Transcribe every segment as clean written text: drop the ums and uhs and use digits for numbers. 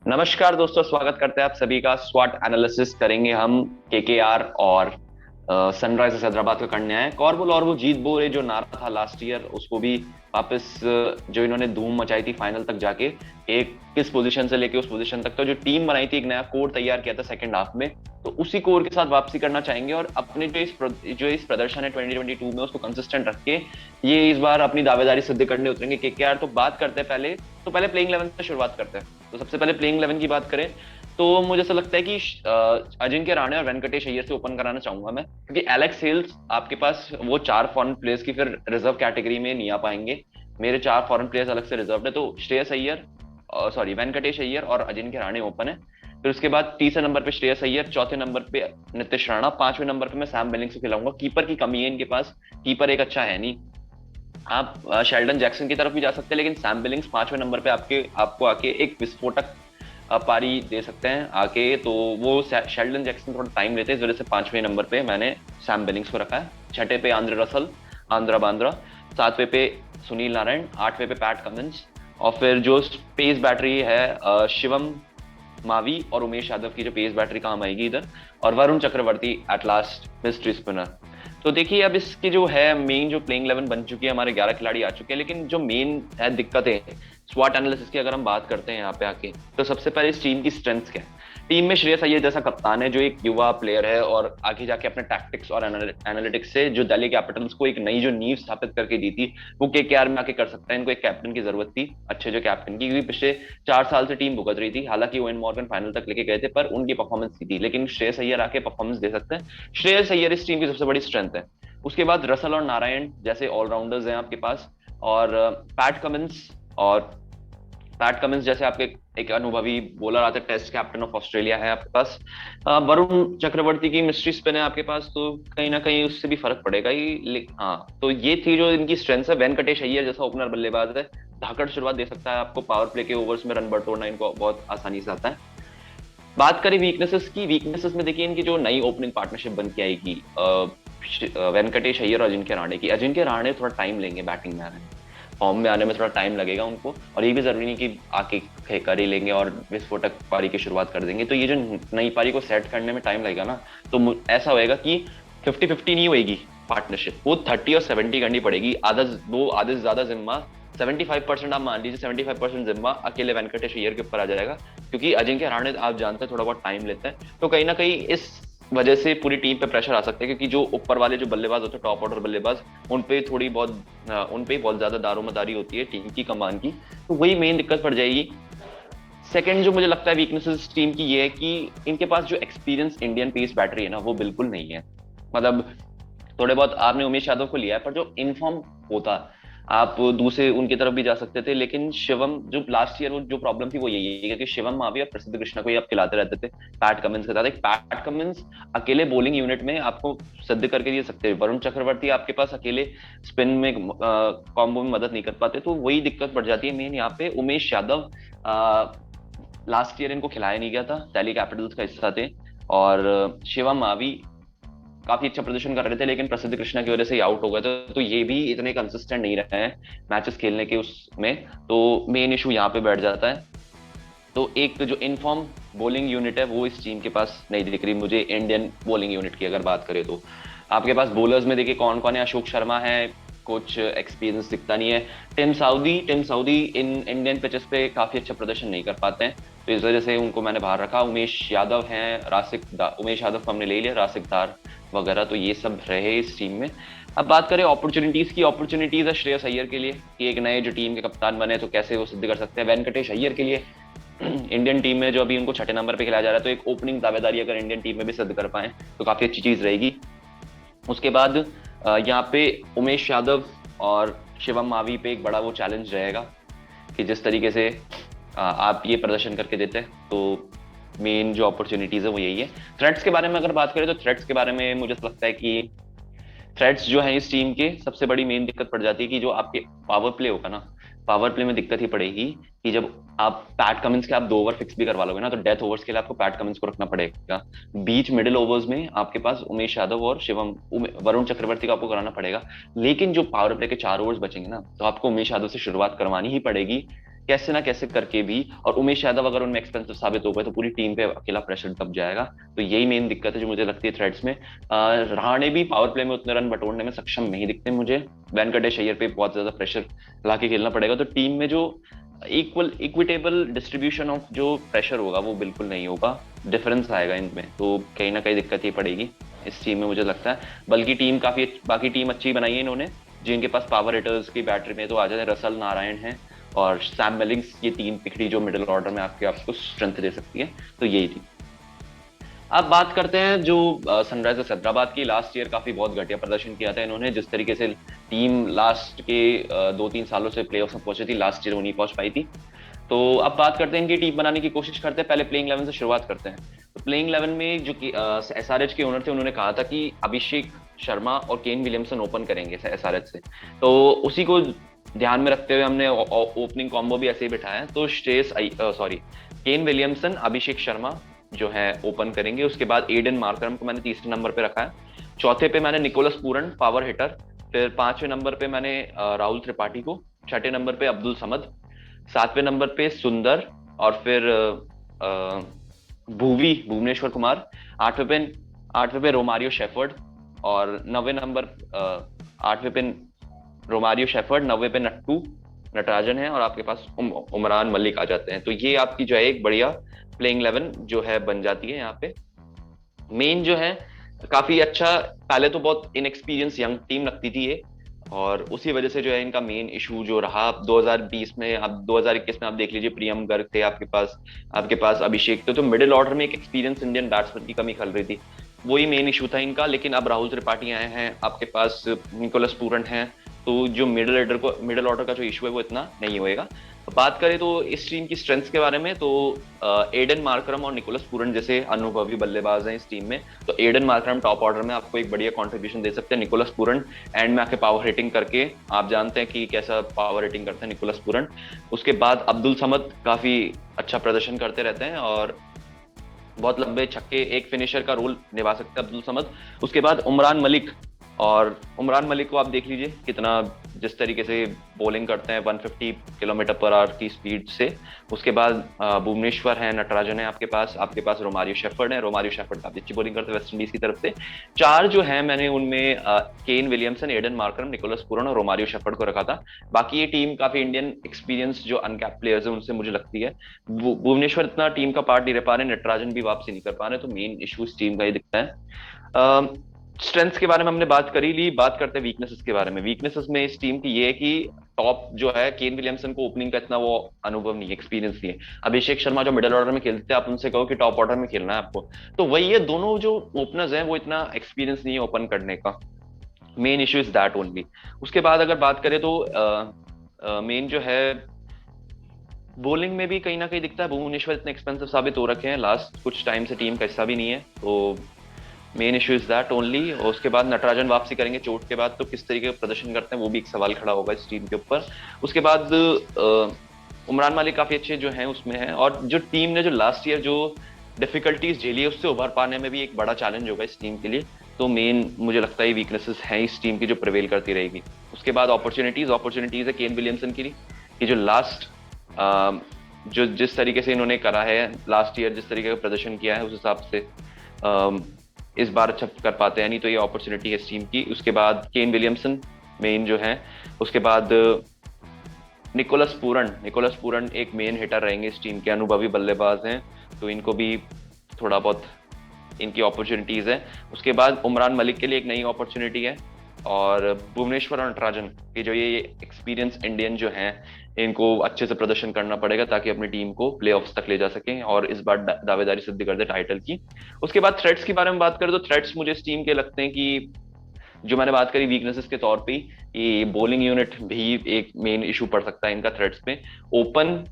नमस्कार दोस्तों, स्वागत करते हैं आप सभी का। स्वॉट एनालिसिस करेंगे हम केकेआर और सनराइजर्स हैदराबाद का करने आए। और वो जीत बोले जो नारा था लास्ट ईयर, उसको भी वापस जो इन्होंने धूम मचाई थी फाइनल तक जाके, एक किस पोजीशन से लेके उस पोजीशन तक, तो जो टीम बनाई थी, एक नया कोर तैयार किया था सेकंड हाफ में, तो उसी कोर के साथ वापसी करना चाहेंगे और अपने जो इस प्रदर्शन है 2022 में उसको कंसिस्टेंट रख के ये इस बार अपनी दावेदारी सिद्ध करने उतरेंगे केकेआर। तो बात करते हैं पहले प्लेइंग 11 से शुरुआत करते हैं। तो सबसे पहले प्लेइंग 11 की बात करें तो मुझे ऐसा लगता है कि अजिंक्य राणे और वेंकटेश अय्यर से ओपन कराना चाहूंगा मैं, क्योंकि एलेक्स हेल्स आपके पास वो चार फॉरेन प्लेयर्स की फिर रिजर्व कैटेगरी में नहीं आ पाएंगे। मेरे चार फॉरेन प्लेयर्स अलग से रिजर्व है, तो श्रेयस अय्यर, सॉरी वेंकटेश अय्यर और अजिंक्य राणे ओपन है। फिर उसके बाद तीसरे नंबर पे श्रेयस अय्यर, चौथे नंबर पे नीतीश राणा, पांचवें नंबर पे मैं सैम बिलिंग्स को खिलाऊंगा। कीपर की कमी है इनके पास, कीपर एक अच्छा है नहीं। आप शेल्डन जैक्सन की तरफ भी जा सकते हैं, लेकिन सैम बिलिंग्स पांचवें नंबर पे आपको आके एक विस्फोटक पारी दे सकते हैं आके। तो वो शेल्डन जैक्सन थोड़ा टाइम लेते हैं, इस वजह से पांचवें नंबर पे मैंने सैम बिलिंग्स को रखा है। छठे पे आंद्रे रसल, आंद्रा बांद्रा। सातवें पे सुनील नारायण, आठवें पे पैट कमिंस। और फिर जो पेस बैटरी है शिवम मावी और उमेश यादव की जो पेस बैटरी काम आएगी इधर, और Varun Chakravarthy at last mystery spinner. तो देखिए, अब इसकी जो है मेन जो प्लेइंग 11 बन चुकी है, हमारे 11 खिलाड़ी आ चुके हैं, लेकिन जो मेन है दिक्कतें स्वॉट एनालिसिस की अगर हम बात करते हैं यहाँ पे आके, तो सबसे पहले इस टीम की स्ट्रेंथ क्या है। टीम में श्रेयस अय्यर जैसा कप्तान है जो एक युवा प्लेयर है और आगे जाके अपने टैक्टिक्स और एनालिटिक्स से जो दिल्ली कैपिटल्स को एक नई जो नींव स्थापित करके दी थी, वो केकेआर में आके कर सकता है। इनको एक कैप्टन की जरूरत थी, अच्छे जो कैप्टन की, क्योंकि पिछले 4 साल से टीम भुगत रही थी। हालांकि ओवेन मॉर्गन फाइनल तक लेके गए थे पर उनकी परफॉर्मेंस थी, लेकिन श्रेयस अय्यर आके परफॉर्मेंस दे सकते हैं। श्रेयस अय्यर इस टीम की सबसे बड़ी स्ट्रेंथ है। उसके बाद रसल और नारायण जैसे ऑलराउंडर्स हैं आपके पास, और पैट कमिंस और पैट कमिंस जैसे आपके एक अनुभवी बॉलर आते, टेस्ट कैप्टन ऑफ ऑस्ट्रेलिया है आपके पास। वरुण चक्रवर्ती की मिस्ट्री स्पिन है आपके पास, तो कहीं ना कहीं उससे भी फर्क पड़ेगा ही। हाँ, तो ये थी जो इनकी स्ट्रेंथ है। वेंकटेश अय्यर जैसा ओपनर बल्लेबाज है, धाकड़ शुरुआत दे सकता है आपको, पावर प्ले के ओवर्स में रन बटोरना इनको बहुत आसानी से आता है। बात करें वीकनेसेस की, वीकनेसेस में देखिए इनकी जो नई ओपनिंग पार्टनरशिप बन के आएगी वेंकटेश अय्यर और अजिंक्य राणे की। अजिंक्य राणे थोड़ा टाइम लेंगे बैटिंग में आने में, फॉर्म में आने में थोड़ा टाइम लगेगा उनको, और ये भी जरूरी नहीं कि आके कर ही लेंगे और विस्फोटक पारी की शुरुआत कर देंगे। तो ये जो नई पारी को सेट करने में टाइम लगेगा ना, तो ऐसा होएगा कि 50-50 नहीं होएगी पार्टनरशिप, वो 30 और 70 करनी पड़ेगी। आधे से ज्यादा जिम्मा, 75% आप मान लीजिए, 75% जिम्मा अकेले वेंकटेश अय्यर के ऊपर आ जाएगा, क्योंकि अजिंक्य राणे आप जानते हैं थोड़ा बहुत टाइम लेते हैं। तो कहीं ना कहीं इस वजह से पूरी टीम पे प्रेशर आ सकता है, क्योंकि जो ऊपर वाले जो बल्लेबाज होते हैं, टॉप ऑर्डर बल्लेबाज, उन पे बहुत ज्यादा दारोमदारी होती है टीम की कमान की। तो वही मेन दिक्कत पड़ जाएगी। सेकंड जो मुझे लगता है वीकनेसेस टीम की ये है कि इनके पास जो एक्सपीरियंस इंडियन पेस बैटरी है ना, वो बिल्कुल नहीं है। मतलब थोड़े बहुत आपने उमेश यादव को लिया है, पर जो इनफॉर्म होता, आप दूसरे उनकी तरफ भी जा सकते थे। लेकिन शिवम, जो लास्ट ईयर जो प्रॉब्लम थी वो यही है, क्योंकि शिवम मावी और प्रसिद्ध कृष्णा को ही आप खिलाते रहते थे पैट कमिंस के साथ। एक पैट कमिंस अकेले बॉलिंग यूनिट में आपको सिद्ध करके दे सकते हैं, वरुण चक्रवर्ती आपके पास अकेले स्पिन में कॉम्बो में मदद नहीं कर पाते। तो वही दिक्कत पड़ जाती है मेन यहाँ पे। उमेश यादव लास्ट ईयर इनको खिलाया नहीं गया था, दिल्ली कैपिटल्स का हिस्सा थे, और शिवम मावी काफी अच्छा प्रदर्शन कर रहे थे, लेकिन प्रसिद्ध कृष्णा की वजह से आउट हो गए थे। तो ये भी इतने कंसिस्टेंट नहीं रहे हैं मैचेस खेलने के उसमें, तो मेन इशू यहाँ पे बैठ जाता है। तो एक जो इनफॉर्म बॉलिंग यूनिट है वो इस टीम के पास नहीं दिख रही मुझे। इंडियन बॉलिंग यूनिट की अगर बात करें तो आपके पास बॉलर्स में देखिए कौन कौन है। अशोक शर्मा है, कुछ एक्सपीरियंस दिखता नहीं है। Tim Southee in Indian pitches पे काफी अच्छा प्रदर्शन नहीं कर पाते हैं, तो इस वजह से उनको मैंने बाहर रखा। उमेश यादव हैं, उमेश यादव को हमने ले लिया, रासिकदार वगैरह, तो ये सब रहे इस टीम में। अब बात करें अपॉर्चुनिटीज की, अपॉर्चुनिटीज है श्रेयस अय्यर के लिए कि एक नए जो टीम के कप्तान बने तो कैसे वो सिद्ध कर सकते हैं। वेंकटेश अय्यर के लिए इंडियन टीम में जो अभी उनको छठे नंबर पे खिलाया जा रहा है, तो एक ओपनिंग दावेदारी अगर इंडियन टीम में भी सिद्ध कर पाए तो काफी अच्छी चीज रहेगी। उसके बाद यहाँ पे उमेश यादव और शिवम मावी पे एक बड़ा वो चैलेंज रहेगा कि जिस तरीके से आप ये प्रदर्शन करके देते हैं, तो मेन जो अपॉर्चुनिटीज है वो यही है। थ्रेट्स के बारे में अगर बात करें तो थ्रेट्स के बारे में मुझे लगता है कि थ्रेट्स जो है इस टीम के सबसे बड़ी मेन दिक्कत पड़ जाती है कि जो आपके पावर प्ले होगा ना, पावर प्ले में दिक्कत ही पड़ेगी कि जब आप पैट कमिंस के आप 2 ओवर फिक्स भी करवा लोगे ना, तो डेथ ओवर्स के लिए आपको पैट कमिंस को रखना पड़ेगा। बीच मिडिल ओवर्स में आपके पास उमेश यादव और वरुण चक्रवर्ती को आपको कराना पड़ेगा। लेकिन जो पावर प्ले के 4 ओवर्स बचेंगे ना, तो आपको उमेश यादव से शुरुआत करवानी ही पड़ेगी, कैसे ना कैसे करके भी, और उमेश यादव अगर उनमें एक्सपेंसिव साबित हो गए तो पूरी टीम पे अकेला प्रेशर दब जाएगा। तो यही मेन दिक्कत है जो मुझे लगती है थ्रेड्स में। रहाणे भी पावर प्ले में उतने रन बटोरने में सक्षम नहीं दिखते मुझे। वेंकटेश अय्यर पे बहुत ज्यादा प्रेशर ला के खेलना पड़ेगा, तो टीम में जो इक्विटेबल डिस्ट्रीब्यूशन ऑफ जो प्रेशर होगा वो बिल्कुल नहीं होगा, डिफरेंस आएगा इनमें, तो कहीं ना कहीं दिक्कत ही पड़ेगी इस टीम में मुझे लगता है। बल्कि टीम काफी, बाकी टीम अच्छी बनाई है इन्होंने, जिनके पास पावर हिटर्स की बैटरी में तो आ जाते हैं, रसल नारायण है और सैम मिलिंग्स, ये तीन तिकड़ी जो मिडिल ऑर्डर में आपके आपको स्ट्रेंथ दे सकती है। तो यही थी। अब बात करते हैं जो सनराइजर्स हैदराबाद की। लास्ट ईयर काफी बहुत घटिया प्रदर्शन किया था इन्होंने, जिस तरीके से टीम लास्ट के 2-3 सालों से प्लेऑफ्स में पहुंची थी, लास्ट ईयर वो नहीं पहुंच पाई थी। तो अब बात करते हैं इनकी टीम बनाने की कोशिश करते हैं। पहले प्लेइंग 11 से शुरुआत करते हैं। तो प्लेइंग 11 में जो एसआरएच के ओनर थे उन्होंने कहा था कि अभिषेक शर्मा और केन विलियमसन ओपन करेंगे एसआरएच से, तो उसी को ध्यान में रखते हुए हमने ओपनिंग कॉम्बो भी ऐसे ही बिठाया है। तो केन विलियमसन, अभिषेक शर्मा जो है ओपन करेंगे। उसके बाद एडन मार्करम को मैंने तीसरे नंबर पे रखा है। चौथे पे मैंने निकोलस पूरन, पावर हिटर। फिर पांचवें नंबर पे मैंने राहुल त्रिपाठी को। छठे नंबर पे अब्दुल समद। सातवें नंबर पे सुंदर। और फिर भुवनेश्वर कुमार। आठवें पे रोमारियो शेफर्ड। और नवे नंबर, आठवें पे रोमारियो शेफर्ड, नवे पे नटराजन है, और आपके पास उमरान मलिक आ जाते हैं। तो ये आपकी जो है एक बढ़िया प्लेइंग 11 जो है बन जाती है यहाँ पे। मेन जो है काफी अच्छा, पहले तो बहुत इनएक्सपीरियंस यंग टीम लगती थी ये, और उसी वजह से जो है इनका मेन इशू जो रहा 2020 में, अब 2021 में आप देख लीजिए, प्रियम गर्ग थे आपके पास अभिषेक थे, तो मिडिल ऑर्डर में एक एक्सपीरियंस इंडियन बैट्समैन की कमी खल रही थी। वही मेन इशू था इनका। लेकिन अब राहुल त्रिपाठी आए हैं, आपके पास निकोलस पूरन है, तो जो मिडिल ऑर्डर का जो इशू है वो इतना नहीं होएगा। बात करें तो इस टीम की स्ट्रेंथ्स के बारे में, तो एडन मार्करम और निकोलस पूरन जैसे अनुभवी बल्लेबाज हैं इस टीम में। तो एडन मार्करम टॉप ऑर्डर में आपको एक बढ़िया कंट्रीब्यूशन दे सकते हैं। निकोलस पूरन एंड में आके पावर हिटिंग करके, आप जानते हैं कि कैसा पावर हिटिंग करते हैं निकोलस पूरन। उसके बाद अब्दुल समद काफी अच्छा प्रदर्शन करते रहते हैं और बहुत लंबे छक्के, एक फिनिशर का रोल निभा सकते हैं अब्दुल समद। उसके बाद उमरान मलिक, और उमरान मलिक को आप देख लीजिए कितना, जिस तरीके से बॉलिंग करते हैं 150 किलोमीटर पर आवर की स्पीड से। उसके बाद भुवनेश्वर है, नटराजन है आपके पास रोमारियो शेफर्ड काफी अच्छी बॉलिंग करते हैं वेस्ट इंडीज की तरफ से। चार जो है मैंने उनमें Kane Williamson, Aiden Markram, Nicholas Pooran और रोमारियो शेफर्ड को रखा था। बाकी ये टीम काफी इंडियन एक्सपीरियंस जो अनकैप्ड प्लेयर्स है उनसे मुझे लगती है। भुवनेश्वर इतना टीम का पार्ट नहीं रह पा रहे, नटराजन भी वापसी नहीं कर पा रहे, तो मेन इशू इस टीम का ही दिखता है। स्ट्रेंथ्स के बारे में हमने बात करी ली, बात करते हैं वीकनेसेस के बारे में। वीकनेसेस में इस टीम की ये है कि टॉप जो है, केन विलियमसन को ओपनिंग का इतना वो अनुभव नहीं है, एक्सपीरियंस नहीं है। अभिषेक शर्मा जो मिडिल ऑर्डर में खेलते हैं, आप उनसे कहो कि टॉप ऑर्डर में खेलना है आपको, तो वही है, दोनों जो ओपनर्स हैं वो इतना एक्सपीरियंस नहीं है ओपन करने का। Main issue is that only. उसके बाद अगर बात करें तो मेन जो है बॉलिंग में भी कहीं ना कहीं दिखता है, भुवनेश्वर इतने एक्सपेंसिव साबित हो रखे हैं, लास्ट कुछ टाइम से टीम का हिस्सा भी नहीं है, तो main issue is that only. और उसके बाद नटराजन वापसी करेंगे चोट के बाद, तो किस तरीके का प्रदर्शन करते हैं वो भी एक सवाल खड़ा होगा इस टीम के ऊपर। उसके बाद उमरान मालिक काफी अच्छे जो हैं उसमें है, और जो टीम ने जो लास्ट ईयर जो डिफिकल्टीज झेली है उससे उभर पाने में भी एक बड़ा चैलेंज होगा इस टीम के लिए। तो मेन मुझे लगता है वीकनेसेस हैं इस टीम की जो प्रिवेल करती रहेगी। उसके बाद अपॉर्चुनिटीज है केन विलियमसन की, कि जो लास्ट जो जिस तरीके से इन्होंने करा है लास्ट ईयर, जिस तरीके का प्रदर्शन किया है उस हिसाब से इस बार अच्छा कर पाते हैं, नहीं तो ये अपॉर्चुनिटी है इस टीम की। उसके बाद केन विलियमसन मेन जो है। उसके बाद निकोलस पूरन एक मेन हिटर रहेंगे इस टीम के, अनुभवी बल्लेबाज हैं, तो इनको भी थोड़ा बहुत इनकी अपॉर्चुनिटीज है। उसके बाद उमरान मलिक के लिए एक नई अपॉर्चुनिटी है, और भुवनेश्वर और नटराजन के जो ये एक्सपीरियंस इंडियन जो हैं, इनको अच्छे से प्रदर्शन करना पड़ेगा ताकि अपनी टीम को प्लेऑफ्स तक ले जा सकें और इस बार दावेदारी सिद्ध कर दे टाइटल की। उसके बाद थ्रेट्स के बारे में बात करें तो थ्रेट्स मुझे इस टीम के लगते हैं कि जो मैंने बात करी वीकनेसेस के तौर पे, ये बॉलिंग यूनिट भी एक मेन इशू पड़ सकता है इनका थ्रेट्स में। ओपन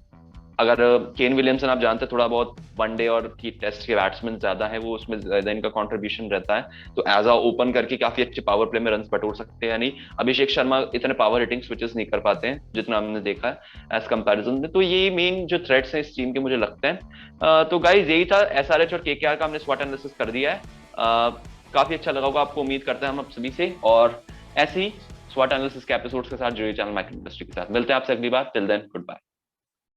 अगर केन विलियमसन आप जानते हैं थोड़ा बहुत वनडे और की टेस्ट के बैट्समैन ज्यादा है, वो उसमें ज्यादा इनका कंट्रीब्यूशन रहता है, तो एज अ ओपन करके काफी अच्छे पावर प्ले में रन बटोर सकते हैं। यानी अभिषेक शर्मा इतने पावर हिटिंग स्विचेस नहीं कर पाते हैं जितना हमने देखा है एज कंपैरिजन में। तो ये मेन जो थ्रेट्स हैं इस टीम के मुझे लगते हैं। तो गाइज यही था, एसआरएच और केकेआर का हमने स्वॉट एनालिसिस कर दिया है। काफी अच्छा लगा होगा आपको, उम्मीद करते हैं हम सभी से, और ऐसे ही स्वॉट एनालिसिस के एपिसोड्स के साथ जुड़िए चैनल माइक्रो इंडस्ट्री के साथ। मिलते हैं आपसे अगली बार, टिल देन गुड बाय।